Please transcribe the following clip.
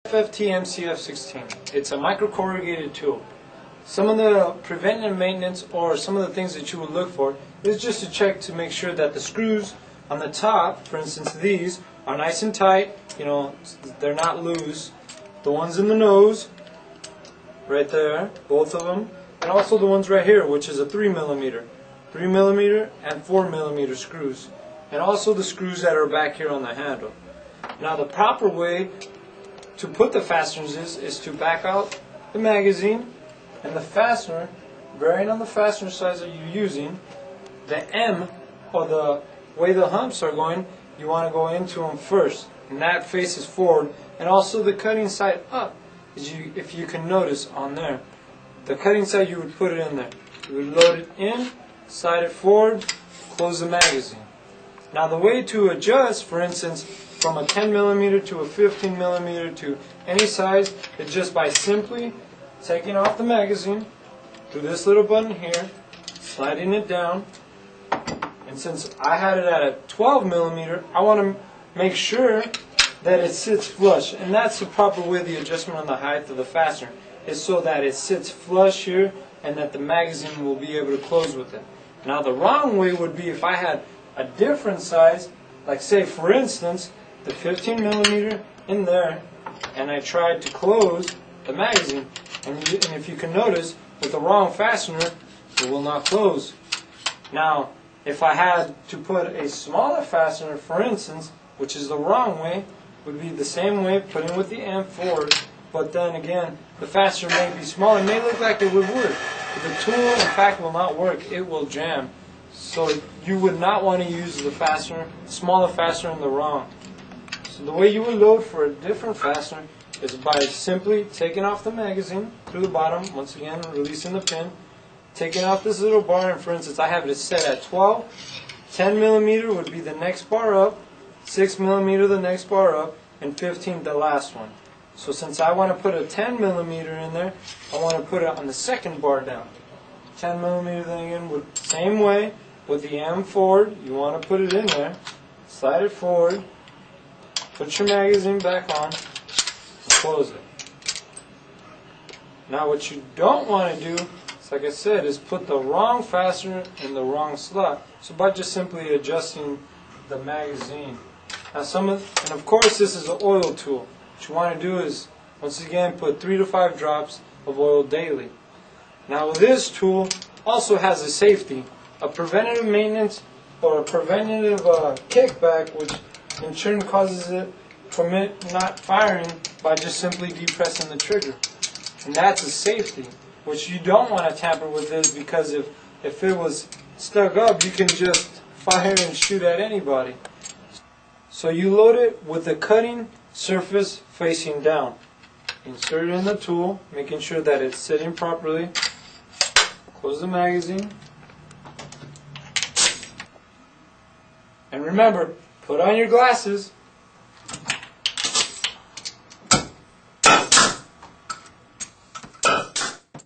FFTMCF16. It's a micro corrugated tool. Some of the preventive maintenance or some of the things that you would look for is just to check to make sure that the screws on the top, for instance these, are nice and tight, they're not loose. The ones in the nose, right there, both of them, and also the ones right here, which is a 3mm and 4mm screws, and also the screws that are back here on the handle. Now the proper way to put the fasteners is to back out the magazine and the fastener, varying on the fastener size that you're using. The M, or the way the humps are going, you want to go into them first, and that faces forward, and also the cutting side up. If you can notice on there, the cutting side, you would put it in there. You would load it in, slide it forward, close the magazine. Now the way to adjust, for instance, from a 10mm to a 15mm to any size, is just by simply taking off the magazine through this little button here, sliding it down, and since I had it at a 12mm, I want to make sure that it sits flush, and that's the proper way the adjustment on the height of the fastener is, so that it sits flush here and that the magazine will be able to close with it. Now the wrong way would be if I had a different size, like say for instance the 15mm in there, and I tried to close the magazine, and if you can notice, with the wrong fastener it will not close. Now if I had to put a smaller fastener, for instance, which is the wrong way, would be the same way, putting with the M forward, but then again the fastener may be small. It may look like it would work, but the tool in fact will not work. It will jam. So you would not want to use the fastener, smaller fastener, in the wrong. So the way you would load for a different fastener is by simply taking off the magazine through the bottom, once again releasing the pin, taking off this little bar, and for instance I have it set at 12. 10mm would be the next bar up, 6mm the next bar up, and 15 the last one. So since I want to put a 10mm in there, I want to put it on the second bar down. 10mm then again, same way, with the M forward, you want to put it in there, slide it forward, put your magazine back on, and close it. Now what you don't want to do, like I said, is put the wrong fastener in the wrong slot. So by just simply adjusting the magazine. Now and of course this is an oil tool. What you want to do is, once again, put 3 to 5 drops of oil daily. Now this tool also has a safety, a preventative maintenance or a preventative kickback, which in turn causes it from it not firing by just simply depressing the trigger. And that's a safety, which you don't want to tamper with this, because if it was stuck up, you can just fire and shoot at anybody. So you load it with the cutting surface facing down. Insert it in the tool, making sure that it's sitting properly. Close the magazine. And remember, put on your glasses.